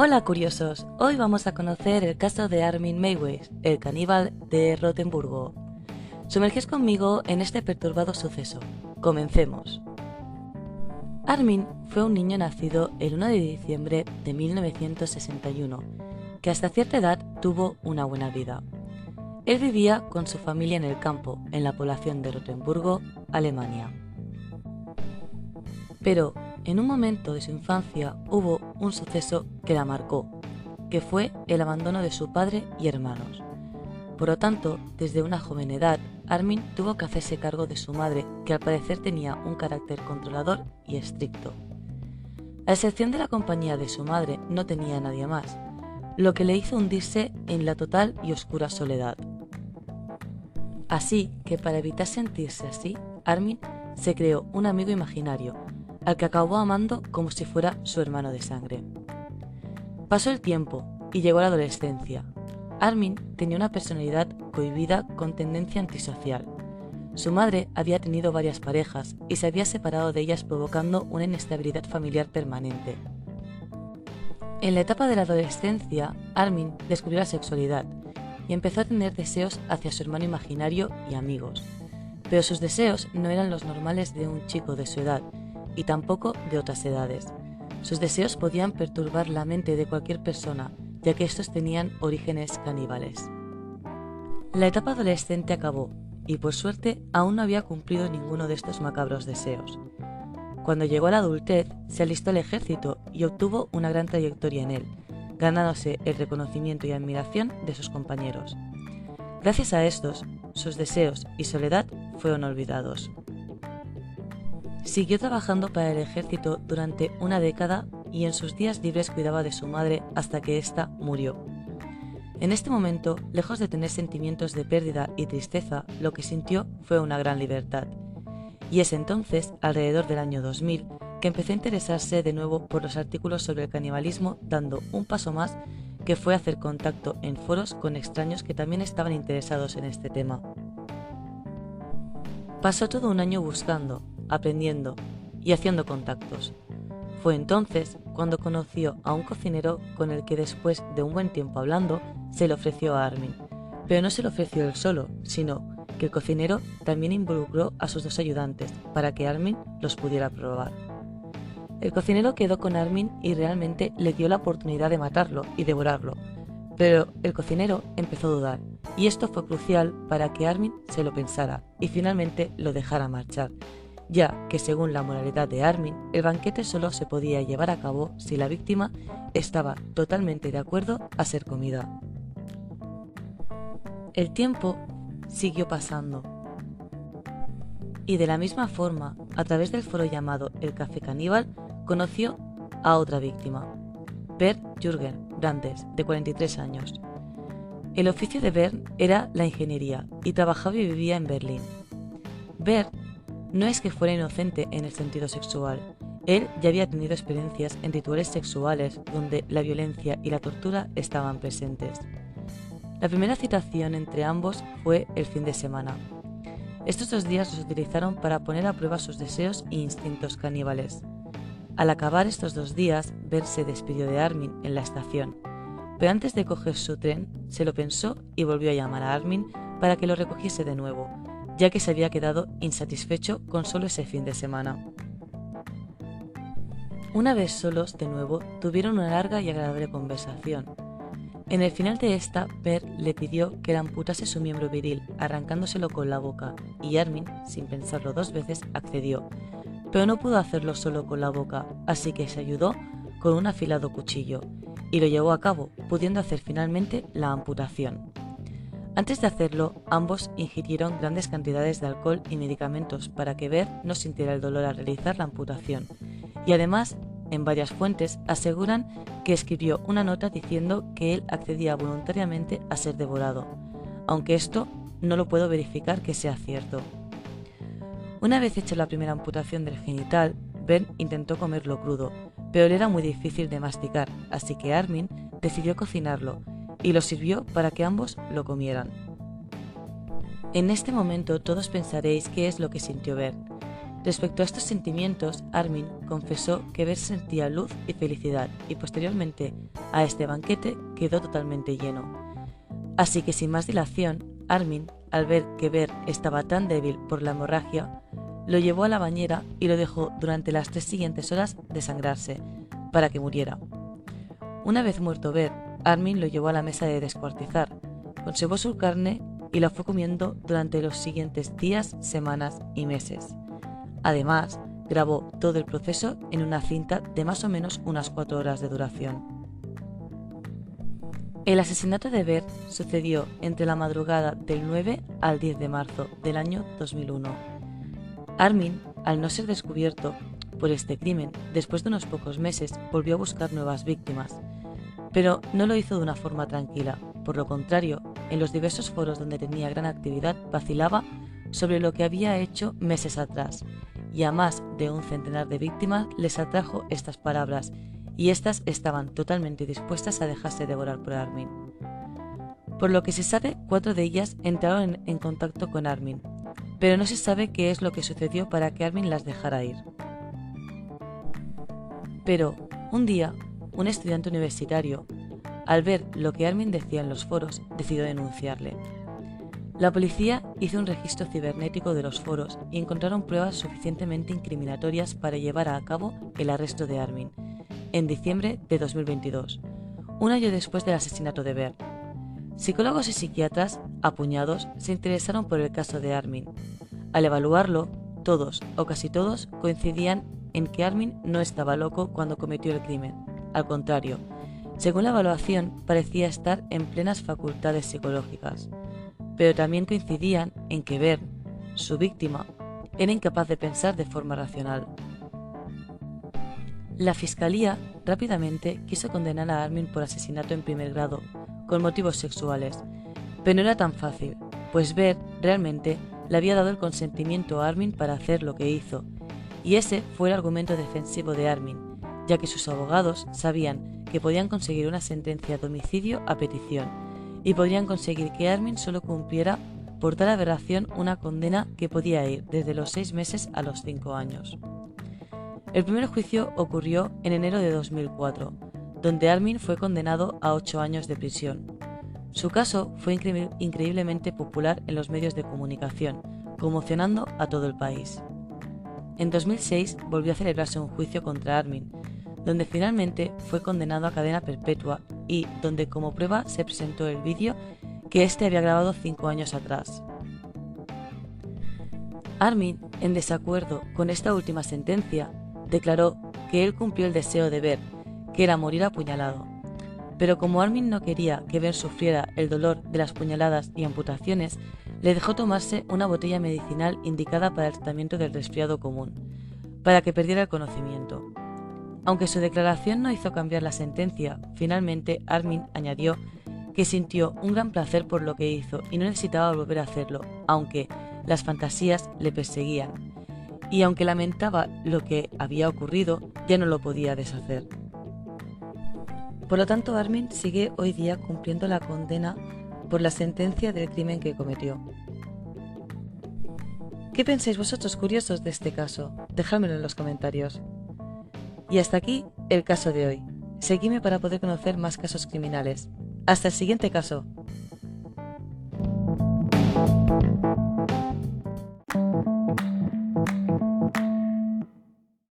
Hola curiosos, hoy vamos a conocer el caso de Armin Meiwes, el caníbal de Rotemburgo. Sumergís conmigo en este perturbado suceso. Comencemos. Armin fue un niño nacido el 1 de diciembre de 1961, que hasta cierta edad tuvo una buena vida. Él vivía con su familia en el campo, en la población de Rotemburgo, Alemania. Pero en un momento de su infancia hubo un suceso que la marcó, que fue el abandono de su padre y hermanos. Por lo tanto, desde una joven edad, Armin tuvo que hacerse cargo de su madre, que al parecer tenía un carácter controlador y estricto. A excepción de la compañía de su madre, no tenía a nadie más, lo que le hizo hundirse en la total y oscura soledad. Así que para evitar sentirse así, Armin se creó un amigo imaginario, al que acabó amando como si fuera su hermano de sangre. Pasó el tiempo y llegó la adolescencia. Armin tenía una personalidad cohibida con tendencia antisocial. Su madre había tenido varias parejas y se había separado de ellas, provocando una inestabilidad familiar permanente. En la etapa de la adolescencia, Armin descubrió la sexualidad y empezó a tener deseos hacia su hermano imaginario y amigos. Pero sus deseos no eran los normales de un chico de su edad, y tampoco de otras edades. Sus deseos podían perturbar la mente de cualquier persona, ya que estos tenían orígenes caníbales. La etapa adolescente acabó, y por suerte aún no había cumplido ninguno de estos macabros deseos. Cuando llegó a la adultez, se alistó al ejército y obtuvo una gran trayectoria en él, ganándose el reconocimiento y admiración de sus compañeros. Gracias a estos, sus deseos y soledad fueron olvidados. Siguió trabajando para el ejército durante una década y en sus días libres cuidaba de su madre hasta que ésta murió. En este momento, lejos de tener sentimientos de pérdida y tristeza, lo que sintió fue una gran libertad. Y es entonces, alrededor del año 2000, que empezó a interesarse de nuevo por los artículos sobre el canibalismo, dando un paso más, que fue hacer contacto en foros con extraños que también estaban interesados en este tema. Pasó todo un año buscando, aprendiendo y haciendo contactos. Fue entonces cuando conoció a un cocinero con el que después de un buen tiempo hablando se le ofreció a Armin, pero no se lo ofreció él solo, sino que el cocinero también involucró a sus dos ayudantes para que Armin los pudiera probar. El cocinero quedó con Armin y realmente le dio la oportunidad de matarlo y devorarlo, pero el cocinero empezó a dudar, y esto fue crucial para que Armin se lo pensara y finalmente lo dejara marchar, ya que según la moralidad de Armin, el banquete solo se podía llevar a cabo si la víctima estaba totalmente de acuerdo a ser comida. El tiempo siguió pasando, y de la misma forma, a través del foro llamado El Café Caníbal, conoció a otra víctima, Bernd Jürgen Brandes, de 43 años. El oficio de Bernd era la ingeniería y trabajaba y vivía en Berlín. Bernd no es que fuera inocente en el sentido sexual, él ya había tenido experiencias en rituales sexuales donde la violencia y la tortura estaban presentes. La primera citación entre ambos fue el fin de semana. Estos 2 días los utilizaron para poner a prueba sus deseos e instintos caníbales. Al acabar estos 2 días, Bernd se despidió de Armin en la estación, pero antes de coger su tren, se lo pensó y volvió a llamar a Armin para que lo recogiese de nuevo, ya que se había quedado insatisfecho con solo ese fin de semana. Una vez solos de nuevo, tuvieron una larga y agradable conversación. En el final de esta, Bernd le pidió que le amputase su miembro viril, arrancándoselo con la boca, y Armin, sin pensarlo 2 veces, accedió, pero no pudo hacerlo solo con la boca, así que se ayudó con un afilado cuchillo, y lo llevó a cabo, pudiendo hacer finalmente la amputación. Antes de hacerlo, ambos ingirieron grandes cantidades de alcohol y medicamentos para que Bernd no sintiera el dolor al realizar la amputación, y además, en varias fuentes aseguran que escribió una nota diciendo que él accedía voluntariamente a ser devorado, aunque esto no lo puedo verificar que sea cierto. Una vez hecha la primera amputación del genital, Bernd intentó comerlo crudo, pero le era muy difícil de masticar, así que Armin decidió cocinarlo y lo sirvió para que ambos lo comieran. En este momento todos pensaréis qué es lo que sintió Bernd. Respecto a estos sentimientos, Armin confesó que Ver sentía luz y felicidad y posteriormente a este banquete quedó totalmente lleno. Así que sin más dilación, Armin, al ver que Ver estaba tan débil por la hemorragia, lo llevó a la bañera y lo dejó durante las 3 siguientes horas desangrarse, para que muriera. Una vez muerto Ver, Armin lo llevó a la mesa de descuartizar, conservó su carne y la fue comiendo durante los siguientes días, semanas y meses. Además, grabó todo el proceso en una cinta de más o menos unas 4 horas de duración. El asesinato de Ver sucedió entre la madrugada del 9 al 10 de marzo del año 2001. Armin, al no ser descubierto por este crimen, después de unos pocos meses volvió a buscar nuevas víctimas, pero no lo hizo de una forma tranquila. Por lo contrario, en los diversos foros donde tenía gran actividad vacilaba sobre lo que había hecho meses atrás, y a más de un centenar de víctimas les atrajo estas palabras, y éstas estaban totalmente dispuestas a dejarse devorar por Armin. Por lo que se sabe, 4 de ellas entraron en contacto con Armin, pero no se sabe qué es lo que sucedió para que Armin las dejara ir. Pero, un día, un estudiante universitario, al ver lo que Armin decía en los foros, decidió denunciarle. La policía hizo un registro cibernético de los foros y encontraron pruebas suficientemente incriminatorias para llevar a cabo el arresto de Armin, en diciembre de 2022, un año después del asesinato de Ver. Psicólogos y psiquiatras, a puñados, se interesaron por el caso de Armin. Al evaluarlo, todos o casi todos coincidían en que Armin no estaba loco cuando cometió el crimen. Al contrario, según la evaluación, parecía estar en plenas facultades psicológicas. Pero también coincidían en que Ver, su víctima, era incapaz de pensar de forma racional. La fiscalía rápidamente quiso condenar a Armin por asesinato en primer grado, con motivos sexuales, pero no era tan fácil, pues Ver realmente le había dado el consentimiento a Armin para hacer lo que hizo, y ese fue el argumento defensivo de Armin, ya que sus abogados sabían que podían conseguir una sentencia de homicidio a petición, y podrían conseguir que Armin solo cumpliera por tal aberración una condena que podía ir desde los 6 meses a los 5 años. El primer juicio ocurrió en enero de 2004, donde Armin fue condenado a 8 años de prisión. Su caso fue increíblemente popular en los medios de comunicación, conmocionando a todo el país. En 2006 volvió a celebrarse un juicio contra Armin, donde finalmente fue condenado a cadena perpetua y donde como prueba se presentó el vídeo que éste había grabado 5 años atrás. Armin, en desacuerdo con esta última sentencia, declaró que él cumplió el deseo de Ver, que era morir apuñalado. Pero como Armin no quería que Ver sufriera el dolor de las puñaladas y amputaciones, le dejó tomarse una botella medicinal indicada para el tratamiento del resfriado común, para que perdiera el conocimiento. Aunque su declaración no hizo cambiar la sentencia, finalmente Armin añadió que sintió un gran placer por lo que hizo y no necesitaba volver a hacerlo, aunque las fantasías le perseguían, y aunque lamentaba lo que había ocurrido, ya no lo podía deshacer. Por lo tanto, Armin sigue hoy día cumpliendo la condena por la sentencia del crimen que cometió. ¿Qué pensáis vosotros, curiosos, de este caso? Dejádmelo en los comentarios. Y hasta aquí el caso de hoy. Seguidme para poder conocer más casos criminales. Hasta el siguiente caso.